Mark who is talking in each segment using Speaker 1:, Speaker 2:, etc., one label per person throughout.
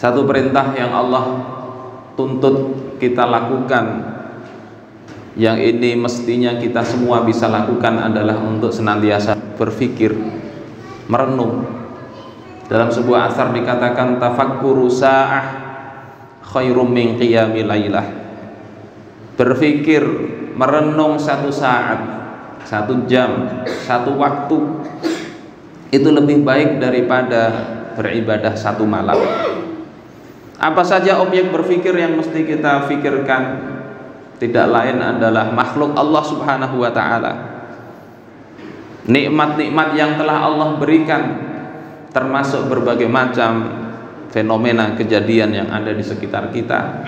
Speaker 1: Satu perintah yang Allah tuntut kita lakukan, yang ini mestinya kita semua bisa lakukan, adalah untuk senantiasa berpikir, merenung. Dalam sebuah asar dikatakan, tafakkuru sa'ah khairum min qiyamil lailah. Berpikir, merenung satu saat, satu jam, satu waktu, itu lebih baik daripada beribadah satu malam. Apa saja objek berpikir yang mesti kita pikirkan? Tidak lain adalah makhluk Allah subhanahu wa ta'ala, nikmat-nikmat yang telah Allah berikan, termasuk berbagai macam fenomena kejadian yang ada di sekitar kita.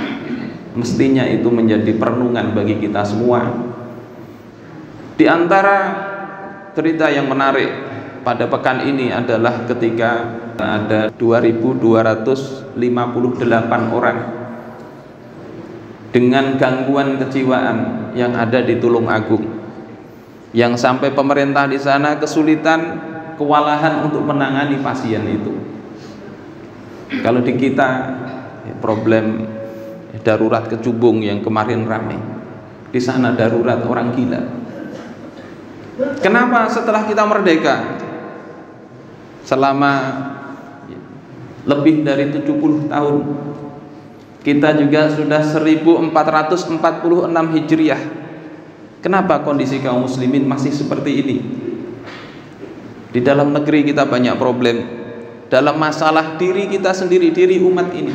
Speaker 1: Mestinya itu menjadi perenungan bagi kita semua. Di antara cerita yang menarik pada pekan ini adalah ketika ada 2.258 orang dengan gangguan kejiwaan yang ada di Tulungagung, yang sampai pemerintah di sana kesulitan, kewalahan untuk menangani pasien itu. Kalau di kita problem darurat Kecubung yang kemarin ramai, di sana darurat orang gila. Kenapa setelah kita merdeka selama lebih dari 70 tahun, kita juga sudah 1446 Hijriah, kenapa kondisi kaum muslimin masih seperti ini? Di dalam negeri kita banyak problem, dalam masalah diri kita sendiri, diri umat ini.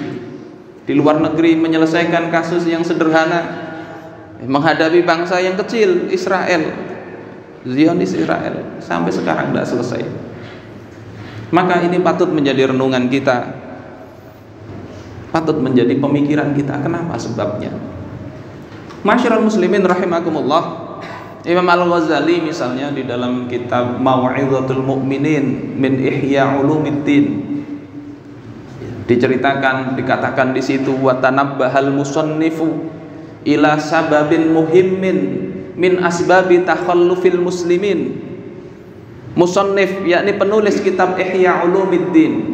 Speaker 1: Di luar negeri menyelesaikan kasus yang sederhana, menghadapi bangsa yang kecil, Israel, Zionis Israel, sampai sekarang tidak selesai. Maka ini patut menjadi renungan kita, patut menjadi pemikiran kita. Kenapa sebabnya? Masyarul muslimin rahimakumullah, Imam Al-Ghazali misalnya di dalam kitab Mau'izatul Mu'minin min Ihya Ulumiddin diceritakan, dikatakan di situ, wa tanabbahal musannifu ila sababin muhimmin min asbabi takhallufil muslimin. Musannif, yakni penulis kitab Ihya Ulumiddin,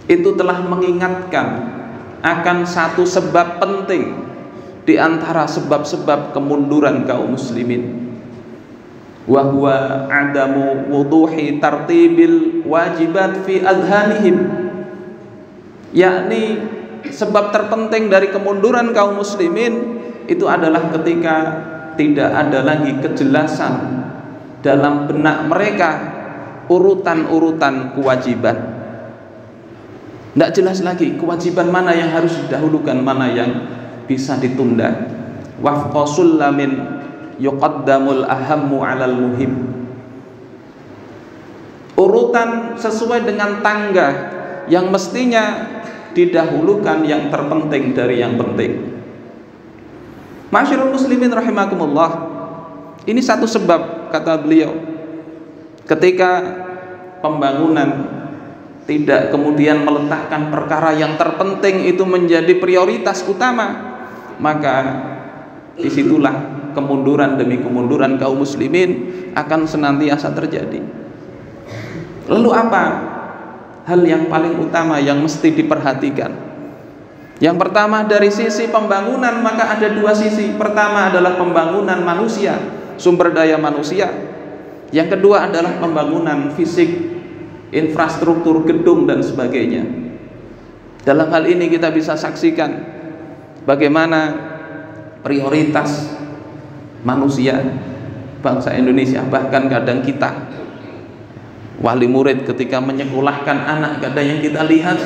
Speaker 1: itu telah mengingatkan akan satu sebab penting di antara sebab-sebab kemunduran kaum muslimin, wa huwa adamu wuduhi tartibil wajibat fi adhanihim, yakni sebab terpenting dari kemunduran kaum muslimin itu adalah ketika tidak ada lagi kejelasan dalam benak mereka urutan-urutan kewajiban. Tidak jelas lagi kewajiban mana yang harus didahulukan, mana yang bisa ditunda. Wafqa sullamin yuqaddamul ahammu alal muhim. Urutan sesuai dengan tangga yang mestinya didahulukan yang terpenting dari yang penting. Masyarul muslimin rahimakumullah, ini satu sebab, kata beliau, ketika pembangunan tidak kemudian meletakkan perkara yang terpenting itu menjadi prioritas utama, maka disitulah kemunduran demi kemunduran kaum muslimin akan senantiasa terjadi. Lalu apa hal yang paling utama yang mesti diperhatikan? Yang pertama, dari sisi pembangunan, maka ada dua sisi. Pertama adalah pembangunan manusia, sumber daya manusia. Yang kedua adalah pembangunan fisik, infrastruktur, gedung dan sebagainya. Dalam hal ini kita bisa saksikan bagaimana prioritas manusia bangsa Indonesia, bahkan kadang kita wali murid ketika menyekolahkan anak, kadang yang kita lihat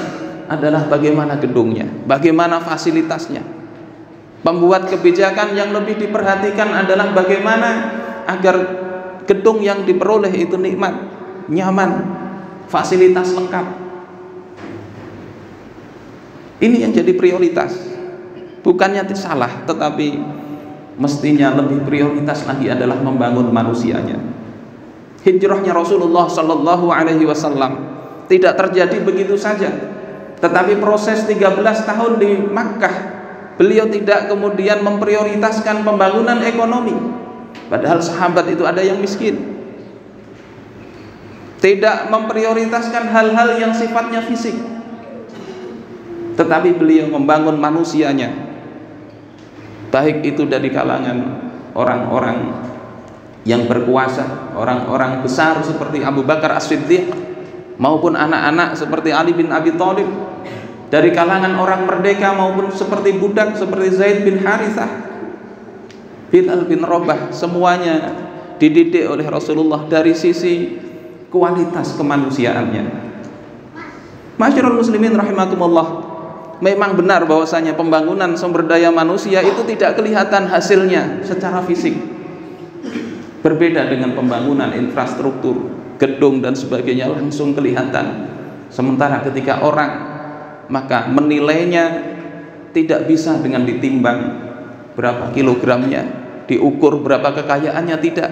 Speaker 1: adalah bagaimana gedungnya, bagaimana fasilitasnya. Pembuat kebijakan yang lebih diperhatikan adalah bagaimana agar gedung yang diperoleh itu nikmat, nyaman, fasilitas lengkap. Ini yang jadi prioritas. Bukannya salah, tetapi mestinya lebih prioritas lagi adalah membangun manusianya. Hijrahnya Rasulullah Sallallahu Alaihi Wasallam tidak terjadi begitu saja, tetapi proses 13 tahun di Makkah, beliau tidak kemudian memprioritaskan pembangunan ekonomi, padahal sahabat itu ada yang miskin. Tidak memprioritaskan hal-hal yang sifatnya fisik. tetapi beliau membangun manusianya, baik itu dari kalangan orang-orang yang berkuasa, orang-orang besar seperti Abu Bakar As-Siddiq, maupun anak-anak seperti Ali bin Abi Thalib, dari kalangan orang merdeka maupun seperti budak seperti Zaid bin Harithah, Bilal bin Rabah, semuanya dididik oleh Rasulullah dari sisi kualitas kemanusiaannya. Masyarul muslimin rahimakumullah, memang benar bahwasanya pembangunan sumber daya manusia itu tidak kelihatan hasilnya secara fisik, berbeda dengan pembangunan infrastruktur, gedung dan sebagainya langsung kelihatan. Sementara ketika orang, maka menilainya tidak bisa dengan ditimbang berapa kilogramnya, diukur berapa kekayaannya, tidak.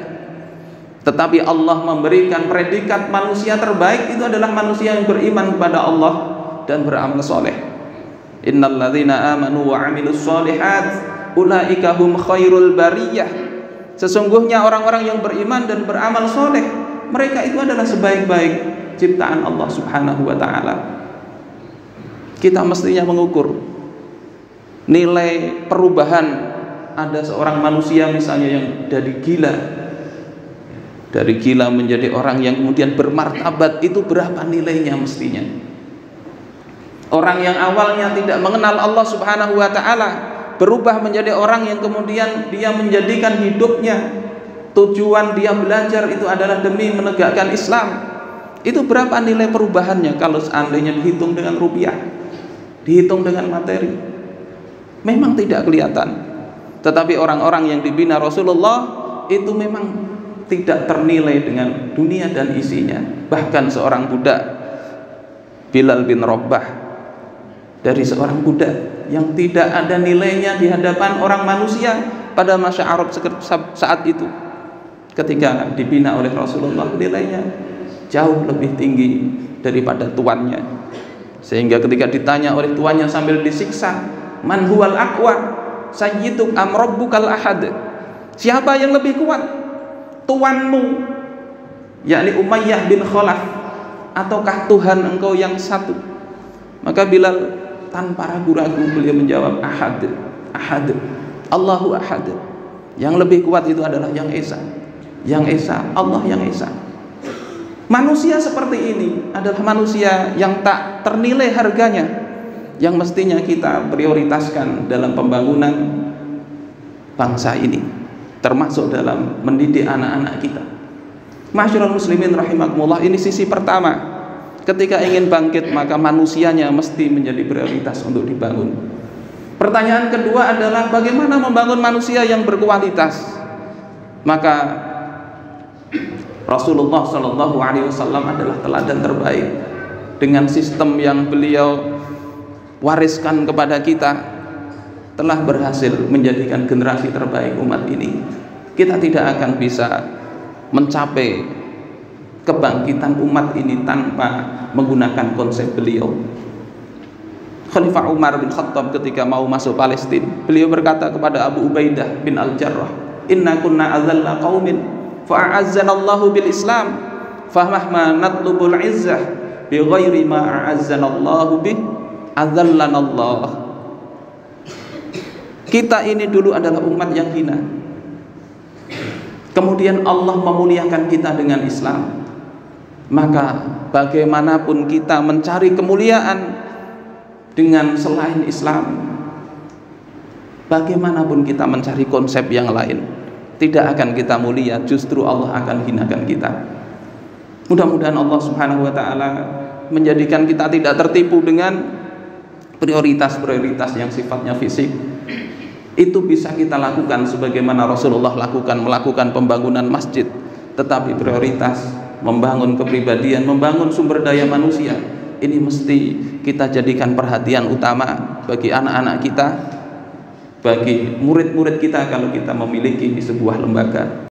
Speaker 1: Tetapi Allah memberikan predikat manusia terbaik itu adalah manusia yang beriman kepada Allah dan beramal soleh. Innal ladzina amanu wa 'amilus sholihat ulaika hum khairul bariyah. Sesungguhnya orang-orang yang beriman dan beramal soleh, mereka itu adalah sebaik-baik ciptaan Allah Subhanahu wa ta'ala. Kita mestinya mengukur nilai perubahan. Ada seorang manusia misalnya yang dari gila menjadi orang yang kemudian bermartabat, itu berapa nilainya mestinya. Orang yang awalnya tidak mengenal Allah Subhanahu wa ta'ala berubah menjadi orang yang kemudian dia menjadikan hidupnya, tujuan dia belajar itu adalah demi menegakkan Islam. Itu berapa nilai perubahannya kalau seandainya dihitung dengan rupiah, dihitung dengan materi? Memang tidak kelihatan. Tetapi orang-orang yang dibina Rasulullah itu memang tidak ternilai dengan dunia dan isinya. Bahkan seorang budak Bilal bin Rabah, dari seorang budak yang tidak ada nilainya di hadapan orang manusia pada masa Arab saat itu, ketika dibina oleh Rasulullah, nilainya jauh lebih tinggi daripada tuannya. Sehingga ketika ditanya oleh tuannya sambil disiksa, man huwal aqwa sayyiduk am rabbukal ahad, siapa yang lebih kuat, tuanmu yakni Umayyah bin Khalaf ataukah Tuhan engkau yang satu? Maka Bilal tanpa ragu-ragu beliau menjawab, ahad, ahad, Allahu ahad. Yang lebih kuat itu adalah yang esa, yang esa, Allah yang esa. Manusia seperti ini adalah manusia yang tak ternilai harganya, yang mestinya kita prioritaskan dalam pembangunan bangsa ini, termasuk dalam mendidik anak-anak kita. Masyarul muslimin rahimakumullah, ini sisi pertama. Ketika ingin bangkit, maka manusianya mesti menjadi prioritas untuk dibangun. Pertanyaan kedua adalah bagaimana membangun manusia yang berkualitas. Maka Rasulullah SAW adalah teladan terbaik. Dengan sistem yang beliau wariskan kepada kita, telah berhasil menjadikan generasi terbaik umat ini. Kita tidak akan bisa mencapai kebangkitan umat ini tanpa menggunakan konsep beliau. Khalifah Umar bin Khattab ketika mau masuk Palestina, beliau berkata kepada Abu Ubaidah bin Al-Jarrah, inna kunna azalla qaumin fa'azzana Allahu bil Islam famahma natlubul izzah bi ghairi ma a'azzana Allahu bih azallana Allah. Kita ini dulu adalah umat yang hina, kemudian Allah memuliakan kita dengan Islam. Maka bagaimanapun kita mencari kemuliaan dengan selain Islam, bagaimanapun kita mencari konsep yang lain, tidak akan kita mulia, justru Allah akan hinakan kita. Mudah-mudahan Allah Subhanahu wa ta'ala menjadikan kita tidak tertipu dengan prioritas-prioritas yang sifatnya fisik. Itu bisa kita lakukan sebagaimana Rasulullah melakukan pembangunan masjid, tetapi prioritas membangun kepribadian, membangun sumber daya manusia, ini mesti kita jadikan perhatian utama bagi anak-anak kita, bagi murid-murid kita kalau kita memiliki sebuah lembaga.